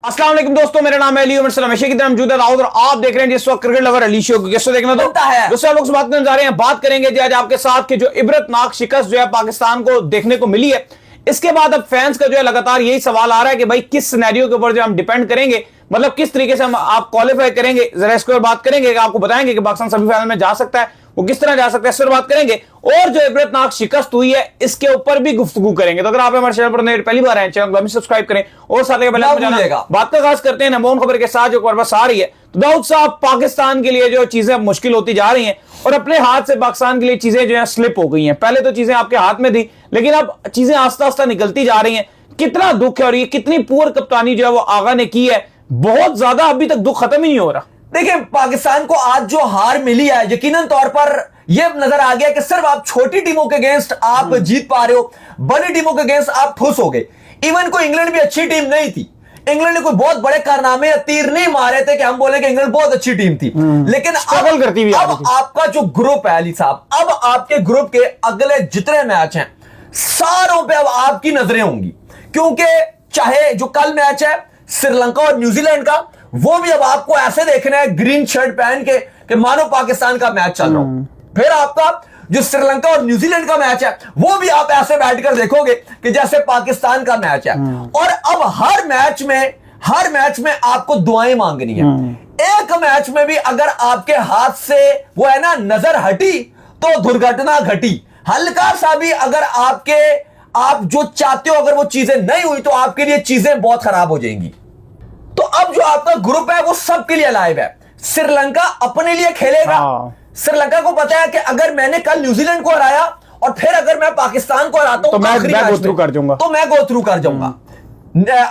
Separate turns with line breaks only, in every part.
अस्सलाम वालेकुम दोस्तों, मेरा नाम है अली उमर सलाम की तरह मौजूद है और आप देख रहे हैं जिस वक्त क्रिकेट लवर अली शो को। किसको देखना तो
है
दोस्तों, हम लोग बात करने जा रहे हैं, बात करेंगे जी आज आपके साथ कि जो इबरतनाक शिकस्त जो है पाकिस्तान को देखने को मिली है, इसके बाद अब फैंस का जो है लगातार यही सवाल आ रहा है कि भाई किस सिनेरियो के ऊपर जो हम डिपेंड करेंगे, मतलब किस तरीके से हम आप क्वालिफाई करेंगे। जरा इसके ऊपर बात करेंगे, आपको बताएंगे कि पाकिस्तान सेमीफाइनल में जा सकता है, वो किस तरह जा सकता है, इस पर बात करेंगे। और जो इबरतनाक शिकस्त हुई है इसके ऊपर भी गुफ्तगू करेंगे। तो अगर आप हमारे चैनल पर पहली बार आए, चैनल को सब्सक्राइब करें और साथ ही बात का खास करते हैं नमून खबर के साथ जो बस आ रही है। तो दाऊद साहब, पाकिस्तान के लिए जो चीजें मुश्किल होती जा रही हैं और अपने हाथ से पाकिस्तान के लिए चीजें जो है स्लिप हो गई हैं। पहले तो चीजें आपके हाथ में थी, लेकिन अब चीजें आस्ता आस्ता निकलती जा रही हैं। कितना दुख है और ये कितनी पुअर कप्तानी जो है वो आगा ने की है, बहुत ज्यादा। अभी तक दुख खत्म ही नहीं हो रहा।
देखिए, पाकिस्तान को आज जो हार मिली है, यकीनन तौर पर यह नजर आ गया कि सिर्फ आप छोटी टीमों के अगेंस्ट आप जीत पा रहे हो, बड़ी टीमों के अगेंस्ट आप ठुस हो गए। इवन को इंग्लैंड भी अच्छी टीम नहीं थी, इंग्लैंड ने कोई बहुत बड़े कारनामे या तीर नहीं मारे थे कि हम बोले कि इंग्लैंड बहुत अच्छी टीम थी। लेकिन अब आपका जो ग्रुप है अली साहब, अब आपके ग्रुप के अगले जितने मैच हैं सारों पे अब आपकी नजरें होंगी, क्योंकि चाहे जो कल मैच है श्रीलंका और न्यूजीलैंड का, वो भी अब आपको ऐसे देखना है ग्रीन शर्ट पहन के कि मानो पाकिस्तान का मैच चल रहा हो। फिर आपका जो श्रीलंका और न्यूजीलैंड का मैच है वो भी आप ऐसे बैठकर देखोगे कि जैसे पाकिस्तान का मैच है। और अब हर मैच में आपको दुआएं मांगनी है। एक मैच में भी अगर आपके हाथ से वो है ना नजर हटी तो दुर्घटना घटी। हल्का सा भी अगर आप जो चाहते हो अगर वो चीजें नहीं हुई तो आपके लिए चीजें बहुत खराब हो जाएंगी। तो अब जो आपका ग्रुप है वो सबके लिए लाइव है। श्रीलंका अपने लिए खेलेगा। श्रीलंका को पता है कि अगर मैंने कल न्यूजीलैंड को हराया और फिर अगर मैं पाकिस्तान को हराता हूं
तो मैं गो थ्रू कर जाऊंगा।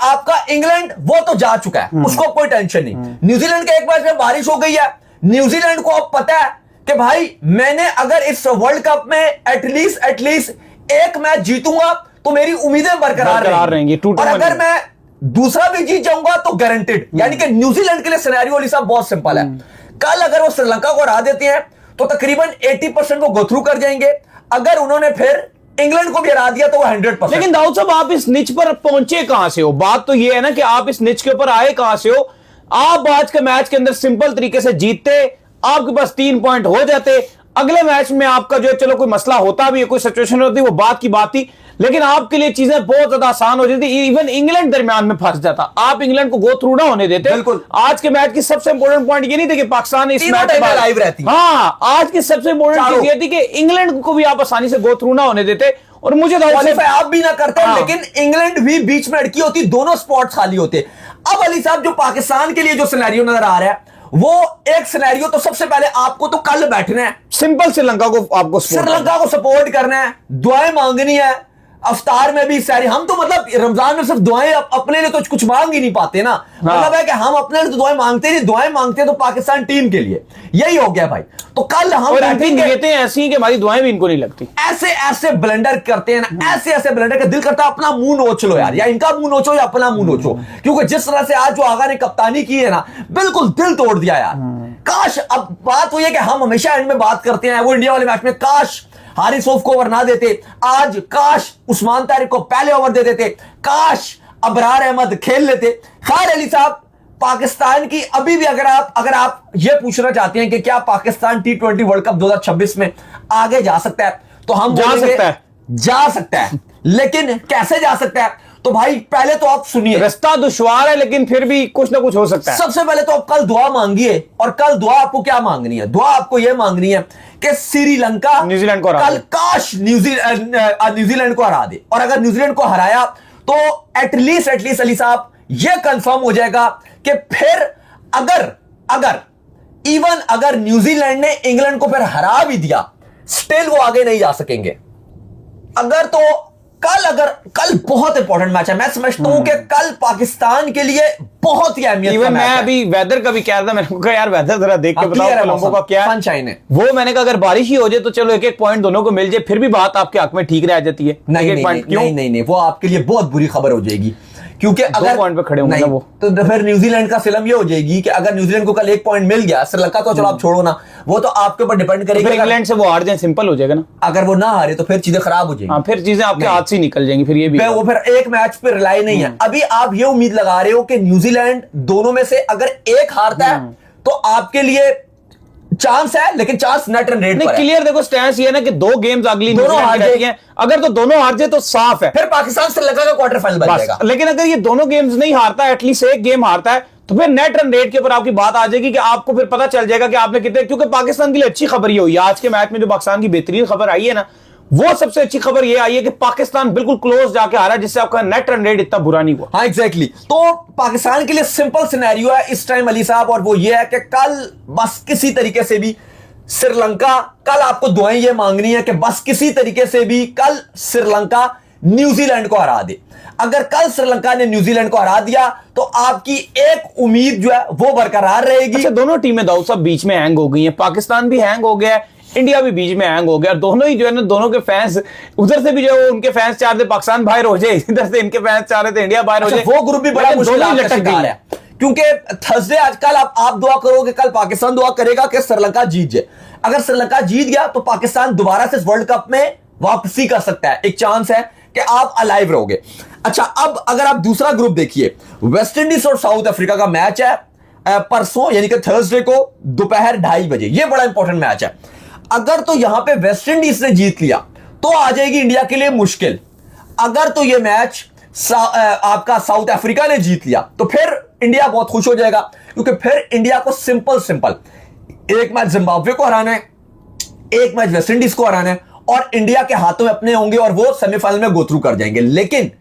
आपका इंग्लैंड वो तो जा चुका है, उसको कोई टेंशन नहीं। न्यूजीलैंड के एक मैच में बारिश हो गई है, न्यूजीलैंड को अब पता है कि भाई मैंने अगर इस वर्ल्ड कप में एटलीस्ट एक मैच जीतूंगा तो मेरी उम्मीदें बरकरार रहेंगी। और अगर मैं दूसरा भी जीत जाऊंगा तो गारंटेड। यानी कि न्यूजीलैंड के लिए सिनेरियो अली साहब बहुत सिंपल है। कल अगर वो श्रीलंका को हरा देते हैं तो तकरीबन 80% वो गो थ्रू कर जाएंगे। अगर उन्होंने फिर इंग्लैंड को भी हरा दिया तो वो 100%।
लेकिन दाऊद साहब, आप इस निच पर पहुंचे कहां से हो? बात तो ये है ना कि आप इस निच के ऊपर आए कहां से हो। आप आज के मैच के अंदर सिंपल तरीके से जीतते, आपके पास 3 पॉइंट हो जाते। अगले मैच में आपका जो चलो कोई मसला होता भी है, कोई सिचुएशन होती, वो बात की बात थी, लेकिन आपके लिए चीजें बहुत ज्यादा आसान हो जाती। इवन इंग्लैंड दरमियान में फंस जाता, आप इंग्लैंड को गो थ्रू ना होने देते।
बिल्कुल।
आज के मैच की सबसे इंपॉर्टेंट पॉइंट ये नहीं था कि पाकिस्तान इस मैच में
लाइव रहती।
हाँ, आज की सबसे इंपॉर्टेंट चीज ये थी कि इंग्लैंड को भी आप आसानी से गो थ्रू ना होने देते। और मुझे
क्वालीफाई आप भी ना करते। हाँ। लेकिन इंग्लैंड भी बीच में अड़की होती, दोनों स्पॉट खाली होते। अब अली साहब, जो पाकिस्तान के लिए जो सिनेरियो नजर आ रहा है वो एक सिनेरियो, तो सबसे पहले आपको तो कल बैठना है,
सिंपल श्रीलंका को
सपोर्ट करना है, दुआएं मांगनी है। अफ्तार में भी सारी हम तो मतलब रमजान में सिर्फ दुआएं अपने लिए तो कुछ मांग ही नहीं पाते ना। मतलब है कि हम अपने लिए तो दुआएं मांगते नहीं, दुआएं मांगते तो पाकिस्तान टीम के लिए। यही हो गया भाई। तो कल हम
बैठेंगे ऐसी हैं कि हमारी दुआएं भी इनको नहीं लगती।
ऐसे ब्लेंडर करते हैं ना, ऐसे ब्लेंडर का दिल करता है अपना मुंह नोच लो यार, या इनका मुंह नोचो या अपना मुंह नोचो। क्योंकि जिस तरह से आज जो आगा ने कप्तानी की है ना, बिल्कुल दिल तोड़ दिया यार। काश, अब बात हुई है कि हम हमेशा एंड में बात करते हैं वो इंडिया वाले मैच में, काश हारिस रऊफ को ओवर ना देते आज, काश उस्मान तारिक को पहले ओवर दे देते, काश अबरार अहमद खेल लेते। खैर अली साहब, पाकिस्तान की अभी भी अगर आप ये पूछना चाहते हैं कि क्या पाकिस्तान T20 वर्ल्ड कप 2026 में आगे जा सकता है, तो हम जा सकता है। लेकिन कैसे जा सकता है? तो भाई पहले तो आप सुनिए,
रास्ता दुश्वार है लेकिन फिर भी कुछ ना कुछ हो सकता है।
सबसे पहले तो आप कल दुआ मांगिए। और कल दुआ आपको क्या मांगनी है? दुआ आपको यह मांगनी है कि श्रीलंका
न्यूजीलैंड को
कल काश न्यूजीलैंड को हरा दे। और अगर न्यूजीलैंड को हराया तो एटलीस्ट अली साहब यह कंफर्म हो जाएगा कि फिर अगर न्यूजीलैंड ने इंग्लैंड को फिर हरा भी दिया, स्टिल वो आगे नहीं जा सकेंगे। कल बहुत इंपॉर्टेंट मैच है। मैं समझता हूं कि कल पाकिस्तान के लिए बहुत ही अहमियत का मैच है।
मैं अभी वेदर का भी कह रहा था, मैंने कहा यार वेदर जरा देख के बताओ कोलंबो का क्या
सनशाइन है।
वो मैंने कहा अगर बारिश ही हो जाए तो चलो एक पॉइंट दोनों को मिल जाए, फिर भी बात आपके हक में ठीक रह जाती है।
नहीं, वो आपके लिए बहुत बुरी खबर हो जाएगी, क्योंकि अगर
पॉइंट पे खड़े होंगे ना वो,
तो फिर न्यूजीलैंड का फिल्म ये हो जाएगी कि अगर न्यूजीलैंड को कल 1 पॉइंट मिल गया, श्रीलंका तो चलो आप छोड़ो ना, वो तो आपके ऊपर डिपेंड करेगी।
इंग्लैंड से वो हार जाए, सिंपल हो जाएगा ना।
अगर वो ना हारे तो फिर चीजें खराब हो जाएंगी।
हाँ, फिर चीजें आपके हाथ से निकल जाएंगी, फिर ये भी
वो फिर एक मैच पे रिलाई नहीं है। अभी आप ये उम्मीद लगा रहे हो कि न्यूजीलैंड दोनों में से अगर एक हारता है तो आपके लिए चांस है, लेकिन चांस नेट रन रेट पर है।
क्लियर देखो स्टैंस ये ना कि 2 गेम्स अगली
दोनों हार
जाएंगे, अगर तो दोनों हार जाए तो साफ है,
फिर पाकिस्तान श्रीलंका का क्वार्टर फाइनल बन जाएगा।
लेकिन अगर ये दोनों गेम्स नहीं हारता, एटलीस्ट एक गेम हारता है, तो फिर नेट रन रेट के ऊपर आपकी बात आ जाएगी कि आपको फिर पता चल जाएगा कि आपने कितने, क्योंकि पाकिस्तान के लिए अच्छी खबर ये हुई है आज के मैच में, जो पाकिस्तान की बेहतरीन खबर आई है ना, वो सबसे अच्छी खबर ये आई है कि पाकिस्तान बिल्कुल क्लोज जाके हारा, जिससे आपका नेट रन रेट इतना बुरा नहीं हुआ।
हाँ एग्जैक्टली। तो पाकिस्तान के लिए सिंपल सिनेरियो है इस टाइम अली साहब, और वो ये है कि कल बस किसी तरीके से भी श्रीलंका, कल आपको दुआएं ये मांगनी है कि बस किसी तरीके से भी कल श्रीलंका न्यूजीलैंड को हरा दे। अगर कल श्रीलंका ने न्यूजीलैंड को हरा दिया तो आपकी एक उम्मीद जो है वो बरकरार रहेगी।
अच्छा, दोनों टीमें दाऊद साहब बीच में हैंग हो गई हैं, पाकिस्तान भी हैंग हो गया है, इंडिया भी बीच में हैंग हो गया, दोनों ही जो है ना, दोनों के फैंस उधर से भी जो है उनके फैंस चाह रहे थे पाकिस्तान बाहर हो जाए, इधर से इनके फैंस चाह रहे थे इंडिया बाहर हो जाए।
वो ग्रुप भी बड़ा मुश्किल है क्योंकि थर्सडे आजकल आप दुआ करोगे, कल पाकिस्तान दुआ करेगा कि श्रीलंका जीत जाए। अगर श्रीलंका जीत गया तो पाकिस्तान दोबारा से वर्ल्ड कप में वापसी कर सकता है, एक चांस है कि आप अलाइव रहोगे। अच्छा, अब अगर आप दूसरा ग्रुप देखिए, वेस्ट इंडीज और साउथ अफ्रीका का मैच है परसों, यानी कि थर्सडे को दोपहर 2:30 बजे। यह बड़ा इंपॉर्टेंट मैच है। अगर तो यहां पे वेस्ट इंडीज ने जीत लिया तो आ जाएगी इंडिया के लिए मुश्किल। अगर तो यह मैच आपका साउथ अफ्रीका ने जीत लिया तो फिर इंडिया बहुत खुश हो जाएगा, क्योंकि फिर इंडिया को सिंपल एक मैच जिम्बाब्वे को हराना है, एक मैच वेस्ट इंडीज को हराना है, और इंडिया के हाथों में अपने होंगे और वो सेमीफाइनल में गो थ्रू कर जाएंगे। लेकिन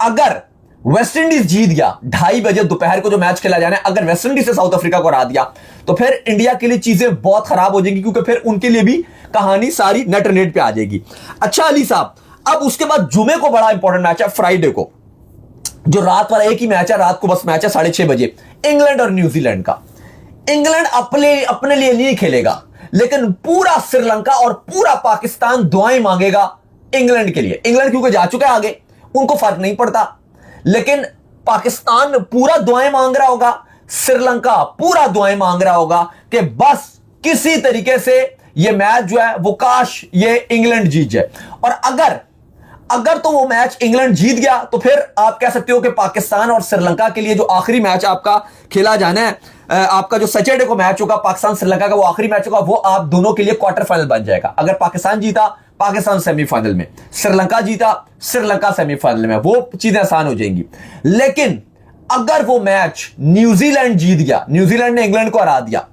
अगर वेस्ट इंडीज जीत गया, 2:30 बजे दोपहर को जो मैच खेला जाना है, अगर वेस्ट इंडीज से साउथ अफ्रीका को हरा दिया तो फिर इंडिया के लिए चीजें बहुत खराब हो जाएंगी, क्योंकि फिर उनके लिए भी कहानी सारी नेट रेट पे आ जाएगी। अच्छा अली साहब, अब उसके बाद जुमे को बड़ा इंपॉर्टेंट मैच है, फ्राइडे को जो रात वाला एक ही मैच है, रात को बस मैच है 6:30 बजे, इंग्लैंड और न्यूजीलैंड का। इंग्लैंड अपने लिए नहीं खेलेगा, लेकिन पूरा श्रीलंका और पूरा पाकिस्तान दुआएं मांगेगा इंग्लैंड के लिए। इंग्लैंड क्योंकि जा चुका है आगे, उनको फर्क नहीं पड़ता, लेकिन पाकिस्तान पूरा दुआएं मांग रहा होगा, श्रीलंका पूरा दुआएं मांग रहा होगा कि बस किसी तरीके से यह मैच जो है वो काश ये इंग्लैंड जीत जाए। और अगर तो वो मैच इंग्लैंड जीत गया तो फिर आप कह सकते हो कि पाकिस्तान और श्रीलंका के लिए जो आखिरी मैच आपका खेला जाना है, आपका जो सैटरडे को मैच होगा पाकिस्तान श्रीलंका का, वो आखिरी मैच होगा, वो आप दोनों के लिए क्वार्टर फाइनल बन जाएगा। अगर पाकिस्तान जीता, पाकिस्तान सेमीफाइनल में, श्रीलंका जीता, श्रीलंका सेमीफाइनल में, वो चीजें आसान हो जाएंगी। लेकिन अगर वो मैच न्यूजीलैंड जीत गया, न्यूजीलैंड ने इंग्लैंड को हरा दिया,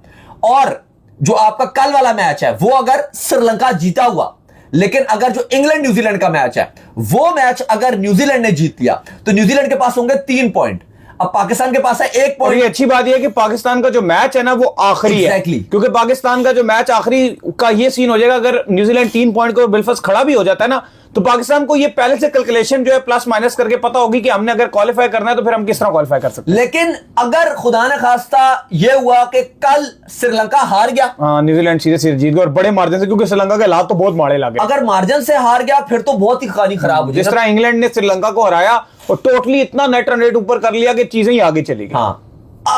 और जो आपका कल वाला मैच है वो अगर श्रीलंका जीता हुआ, लेकिन अगर जो इंग्लैंड न्यूजीलैंड का मैच है वो मैच अगर न्यूजीलैंड ने जीत लिया तो न्यूजीलैंड के पास होंगे 3 पॉइंट, अब पाकिस्तान के पास है 1 पॉइंट।
ये अच्छी बात यह है कि पाकिस्तान का जो मैच है ना वो आखिरी है, क्योंकि पाकिस्तान का जो मैच आखिरी का ये सीन हो जाएगा, अगर न्यूजीलैंड 3 पॉइंट को बिलफस खड़ा भी हो जाता है ना, तो पाकिस्तान को ये पहले से कैलकुलेशन जो है प्लस माइनस करके पता होगी कि हमने अगर क्वालिफाई करना है तो फिर हम किस तरह क्वालिफाई कर सकते हैं।
लेकिन अगर खुदा न खास्ता ये हुआ कि कल श्रीलंका हार गया,
न्यूजीलैंड सीधे जीत गया और बड़े मार्जिन से, क्योंकि श्रीलंका के हालात तो बहुत माड़े लगे, अगर
मार्जिन से हार गया फिर तो बहुत ही कहानी खराब हो जाएगी।
जिस तरह इंग्लैंड ने श्रीलंका को हराया और टोटली इतना नेट रन रेट ऊपर कर लिया कि चीजें ही आगे चली गई।
हाँ,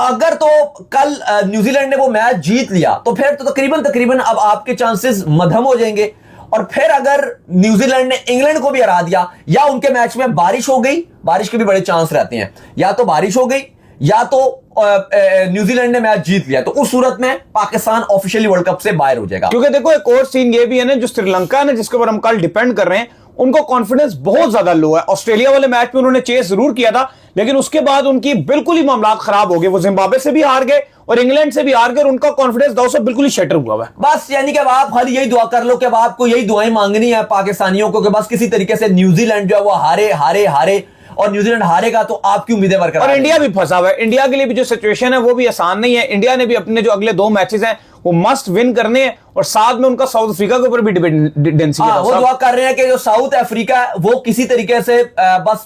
अगर तो कल न्यूजीलैंड ने वो मैच जीत लिया तो फिर तो तकरीबन अब आपके चांसेस मध्यम हो जाएंगे। और फिर अगर न्यूजीलैंड ने इंग्लैंड को भी हरा दिया, या उनके मैच में बारिश हो गई, बारिश के भी बड़े चांस रहते हैं, या तो बारिश हो गई या तो न्यूजीलैंड ने मैच जीत लिया, तो उस सूरत में पाकिस्तान ऑफिशियली वर्ल्ड कप से बाहर हो जाएगा।
क्योंकि देखो एक और सीन ये भी है ना, जो श्रीलंका ने जिसके ऊपर हम कल डिपेंड कर रहे हैं, उनको कॉन्फिडेंस बहुत ज्यादा लो है। ऑस्ट्रेलिया वाले मैच में उन्होंने चेस जरूर किया था, लेकिन उसके बाद उनकी बिल्कुल ही मामला खराब हो गए, वो जिम्बाब्वे से भी हार गए और इंग्लैंड से भी हार गए, और उनका कॉन्फिडेंस दाव से बिल्कुल ही शटर हुआ है।
बस यानी कि अब आप खाली यही दुआ कर लो कि अब आपको यही दुआएं मांगनी है पाकिस्तानियों को कि बस किसी तरीके से न्यूजीलैंड जो है वो हारे, और न्यूजीलैंड हारेगा तो आपकी उम्मीदें बरकरार।
और इंडिया भी फंसा हुआ है, इंडिया के लिए भी जो सिचुएशन है वो भी आसान नहीं है। इंडिया ने भी अपने जो अगले 2 मैचेस हैं वो मस्ट विन करने हैं, और साथ में उनका साउथ अफ्रीका के ऊपर भी डिपेंडेंसी है।
वो दुआ कर रहे हैं कि जो साउथ अफ्रीका है वो किसी तरीके से बस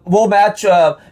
वो मैच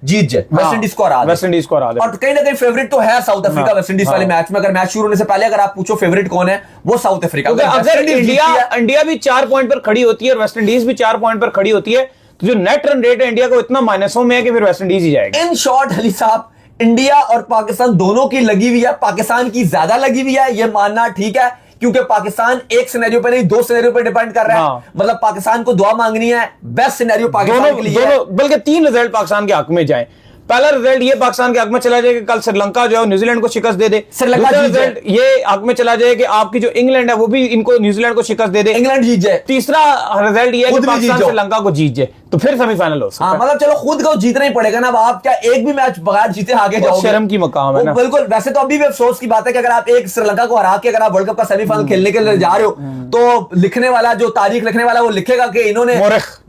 जीत जाए, वेस्ट इंडीज को हरा दे। और कहीं ना कहीं फेवरेट तो है साउथ अफ्रीका वेस्ट इंडीज वाले मैच में। अगर मैच शुरू होने से पहले अगर आप पूछो फेवरेट कौन है, वो साउथ अफ्रीका।
अगर इंडिया भी 4 पॉइंट पर खड़ी होती है और वेस्ट इंडीज भी 4 पॉइंट पर खड़ी होती है, तो जो नेट रन रेट है इंडिया को इतना माइनसों में है कि फिर वेस्ट इंडीज ही जाएगा।
इन शॉर्ट अली साहब, इंडिया और पाकिस्तान दोनों की लगी हुई है, पाकिस्तान की ज्यादा लगी हुई है, यह मानना ठीक है, क्योंकि पाकिस्तान एक सिनेरियो पे नहीं 2 सिनेरियो पे डिपेंड कर रहा है।
हाँ।
मतलब पाकिस्तान को दुआ मांगनी है, बेस्ट सिनेरियो पाकिस्तान के लिए है।
बल्कि 3 रिजल्ट पाकिस्तान के हक में जाए। पहला रिजल्ट ये पाकिस्तान के हक में चला जाए कि कल श्रीलंका जो है न्यूजीलैंड को शिकस्त दे दे।
श्रीलंका
दूसरा
जीत जाए।
रिजल्ट ये हक में चला जाए कि आपकी जो इंग्लैंड है वो भी इनको न्यूजीलैंड को शिकस्त दे दे,
इंग्लैंड जीत जाए।
तीसरा रिजल्ट ये है
खुद
कि
भी जीत
पाकिस्तान
जाओ।
श्रीलंका को जीत जाए, तो फिर सेमीफाइनल हो सकता
हाँ,
है।
मतलब चलो खुद को जीतना ही पड़ेगा ना। अब आप क्या एक भी मैच बगैर जीते आगे
बहुत
जाओगे?
शर्म की मकाम है ना।
बिल्कुल। वैसे तो अभी भी अफसोस की बात है कि अगर आप एक श्रीलंका को हरा के अगर आप वर्ल्ड कप का सेमीफाइनल खेलने के लिए जा रहे हो, तो लिखने वाला, जो तारीख लिखने वाला, वो लिखेगा कि इन्होंने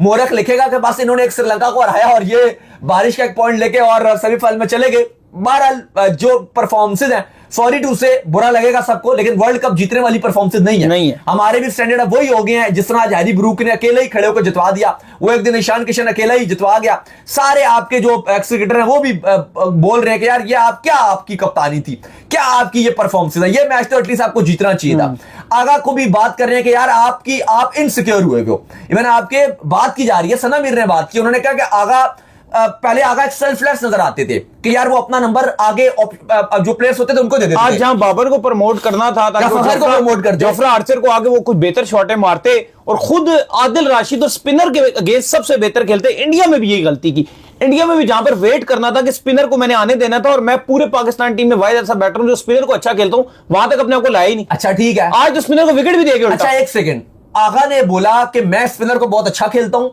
मोरख लिखेगा कि बस इन्होंने एक श्रीलंका को हराया और ये बारिश का एक पॉइंट लेके और सेमीफाइनल में चले गए। बहरहाल जो परफॉर्मेंसेज हैं, सॉरी टू से, बुरा लगेगा सबको, लेकिन वर्ल्ड कप जीतने वाली परफॉर्मेंसेज नहीं है। हमारे भी स्टैंडर्ड अब वही हो गए हैं। जिस तरह आज हैरी ब्रूक ने अकेले ही खड़े होकर जितवा दिया, वो एक दिन ईशान किशन अकेला ही जितवा गया। सारे आपके जो एक्स क्रिकेटर हैं वो भी बोल रहे हैं कि यार ये आप क्या, आपकी कप्तानी थी, क्या आपकी ये परफॉर्मेंस है, ये मैच तो एटलीस्ट आपको जीतना चाहिए था। आगा को भी बात कर रहे हैं कि यार आप इनसिक्योर हुए हो। इवन आपके बात की जा रही है, सना मीर ने बात की, उन्होंने कहा कि आगा पहले आगा एक सेल्फलेस नजर आते थे कि यार वो अपना नंबर आगे जो प्लेयर्स होते थे उनको दे देते थे।
आज जहां बाबर को प्रमोट करना था ताकि जोफ्रा आर्चर को आगे वो कुछ बेहतर शॉटें मारते और खुद आदिल राशिद और स्पिनर के अगेंस्ट सबसे बेहतर खेलते। इंडिया में भी यही गलती की। इंडिया में भी जहां पर वेट करना था कि स्पिनर को मैंने आने देना था, और मैं पूरे पाकिस्तान टीम में वाइड ऐसा बैटर हूं जो स्पिनर को अच्छा खेलता हूं, वहां तक अपने आप को लाया ही नहीं।
अच्छा ठीक है,
आज तो स्पिनर को विकेट भी देगा।
अच्छा एक सेकंड, आगा ने बोला कि मैं स्पिनर को बहुत अच्छा खेलता हूं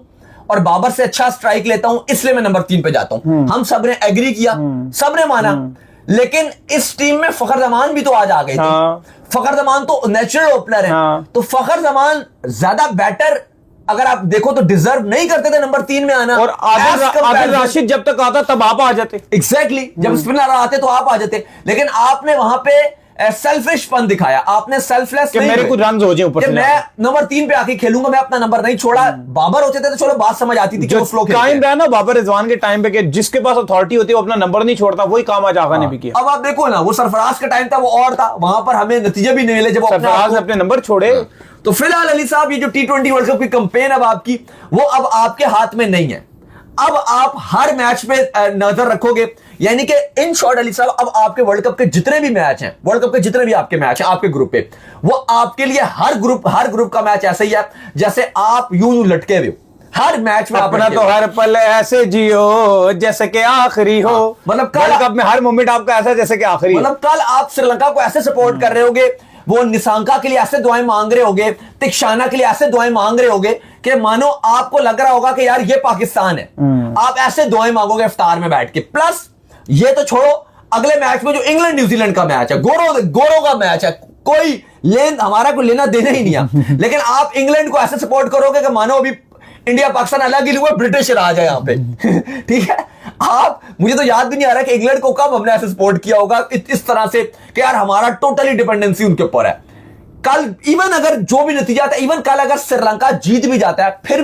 और बाबर से अच्छा स्ट्राइक लेता हूं, इसलिए मैं नंबर 3 पे जाता हूं। हम सब ने एग्री किया, सब ने माना। लेकिन इस टीम में फखर जमान भी तो आज आ गए थे। फखर जमान तो नेचुरल ओपनर है, तो फखर जमान ज्यादा बैटर अगर आप देखो तो डिजर्व नहीं करते थे नंबर 3 में आना।
और आदिल राशिद जब तक आता तब आप आ जाते।
एग्जैक्टली, जब स्पिनर आते तो आप आ जाते। लेकिन आपने वहां पे सेल्फिशपन दिखाया, आपने सेल्फलेस
कि मेरे कुछ रन हो जाए ऊपर से,
मैं नंबर 3 पे आके खेलूंगा, मैं अपना नंबर नहीं छोड़ा। बाबर होते थे तो चलो बात समझ आती थी कि वो स्लो खेलते हैं।
टाइम रहा ना बाबर रिजवान के टाइम पे कि जिसके पास अथॉरिटी होती है वो अपना नंबर नहीं छोड़ता, वही काम आज आगा ने भी किया।
अब आप देखो ना, वो सरफराज का टाइम था, वो और था, वहां पर हमें नतीजे भी नहीं मिले जब
सरफराज ने अपने नंबर छोड़े।
तो फिलहाल अली साहब ये जो T20 वर्ल्ड कप की कैंपेन अब आपकी, वो अब आपके हाथ में नहीं है। अब आप हर मैच पे नजर रखोगे, यानी कि इन शॉर्ट अली साहब अब आपके वर्ल्ड कप के जितने भी मैच हैं, वर्ल्ड कप के जितने भी आपके मैच हैं आपके ग्रुप पे, वो आपके लिए हर ग्रुप का मैच ऐसा ही है जैसे आप यूं लटके हुए हो। हर मैच में
अपना तो हर पल ऐसे जियो जैसे कि आखिरी हो।
मतलब
वर्ल्ड कप में हर मोमेंट आपका ऐसा जैसे कि आखिरी।
मतलब कल आप श्रीलंका को ऐसे सपोर्ट कर रहे होगे, वो निशांका के लिए ऐसे दुआएं मांग रहे होगे, तिक्षाना के लिए ऐसे दुआएं मांग रहे होगे कि मानो आपको लग रहा होगा कि यार ये पाकिस्तान है। आप ऐसे दुआएं मांगोगे इफ्तार में बैठ के। प्लस ये तो छोड़ो, अगले मैच में जो इंग्लैंड न्यूजीलैंड का मैच है, गोरों का मैच है, कोई हमारा कोई लेना देना ही नहीं है। लेकिन आप इंग्लैंड को ऐसे सपोर्ट करोगे कि मानो अभी इंडिया पाकिस्तान अलग ही हुआ, ब्रिटिश राज है यहां पे। ठीक है, आप, मुझे तो याद भी नहीं आ रहा कि इंग्लैंड को कब हमने ऐसे सपोर्ट किया होगा इस तरह से कि यार हमारा टोटली डिपेंडेंसी उनके ऊपर है। कल इवन अगर जो भी नतीजा आता है, इवन कल अगर श्रीलंका जीत भी जाता है, फिर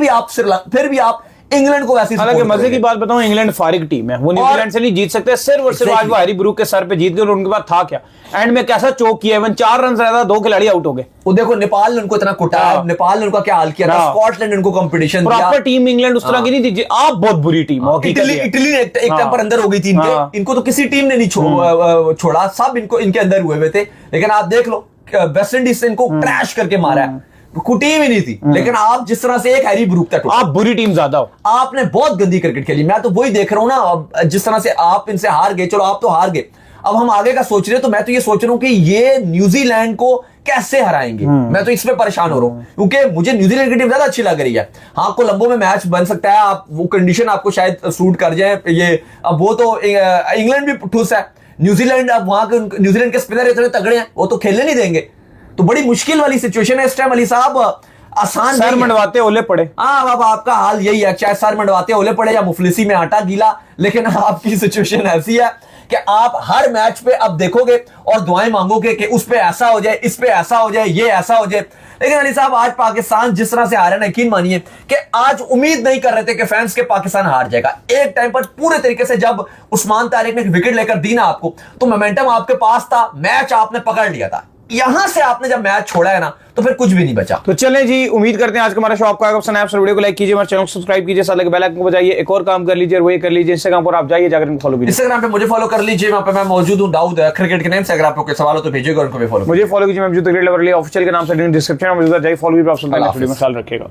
भी आप इंग्लैंड को वैसे
हालांकि मजे की बात बताऊं, इंग्लैंड फारिग टीम है, वो न्यूजीलैंड से नहीं जीत सकते। सिर्फ और सिर्फ आज वो हैरी ब्रूक के सर पे जीत गए और उनके बाद था क्या, एंड में कैसा चोक किया। इवन 4 रन ज्यादा 2 खिलाड़ी आउट हो गए।
वो देखो नेपाल ने उनको इतना कुटाया, नेपाल ने उनका क्या हाल किया था, स्कॉटलैंड ने उनको कंपटीशन दिया।
प्रॉपर टीम इंग्लैंड उस तरह की नहीं थी। आप बहुत बुरी टीम हो।
इटली ने एक टाइम पर अंदर हो गई थी इनको तो किसी टीम ने नहीं छोड़ा, सब इनके अंदर हुए थे। लेकिन आप देख लो, वेस्ट इंडीज से इनको ट्रैश करके मारा है, टीम ही नहीं थी। लेकिन आप जिस तरह से एक हैरी ब्रूक था,
आप बुरी टीम ज्यादा हो,
आपने बहुत गंदी क्रिकेट खेली। मैं तो वही देख रहा हूं ना, जिस तरह से आप इनसे हार गए, चलो आप तो हार गए, अब हम आगे का सोच रहे हैं। तो मैं तो ये सोच रहा हूं कि ये न्यूजीलैंड को कैसे हराएंगे। मैं तो इस पे परेशान हो रहा हूं क्योंकि मुझे न्यूजीलैंड की टीम ज्यादा अच्छी लग रही है। हाँ, कोलंबो में मैच बन सकता है, आप वो कंडीशन आपको शायद सूट कर जाए। ये अब वो तो इंग्लैंड भी ठुस है, न्यूजीलैंड अब वहां के न्यूजीलैंड के स्पिनर इतने तगड़े हैं, वो तो खेलने नहीं देंगे। तो बड़ी मुश्किल वाली सिचुएशन है इस टाइम अली साहब। आसान
सर मंडवाते ओले पड़े।
हाँ, अब आपका हाल यही है, चाहे सर मंडवाते ओले पड़े या मुफलिसी में आटा गीला। लेकिन आपकी सिचुएशन ऐसी है कि आप हर मैच पे अब देखोगे और दुआएं मांगोगे कि उस पे ऐसा हो जाए, इस पे ऐसा हो जाए, ये ऐसा हो जाए। लेकिन अली साहब, आज पाकिस्तान जिस तरह से आ रहा है, यकीन मानिए कि आज उम्मीद नहीं कर रहे थे कि फैंस के पाकिस्तान हार जाएगा। एक टाइम पर पूरे तरीके से जब उस्मान तारिक ने विकेट लेकर दी ना आपको, तो मोमेंटम आपके पास था, मैच आपने पकड़ लिया था। यहां से आपने जब मैच छोड़ा है ना तो फिर कुछ भी नहीं बचा।
तो चलें जी, उम्मीद करते हैं आज का हमारा शो आपको आएगा। वीडियो को लाइक कीजिए, हमारे चैनल को सब्सक्राइब कीजिए, साथ लगे बेल आइकन को बजाइए। एक और काम कर लीजिए, वही कर लीजिए, इंस्टाग्राम पर आप जाइए, जाकर फॉलो कीजिए।
इंस्टाग्राम पे मुझे फॉलो कर लीजिए, वहां पे मैं मौजूद हूं दाऊद क्रिकेट के नेम से। अगर आपको कोई सवाल हो तो भेजिएगा, उनको भी फॉलो
मुझे फॉलो कीजिए। मैं ऑफिशियल के नाम से डिस्क्रिप्शन में मौजूद है, जाइए फॉलो भी, आप ख्याल रखिएगा।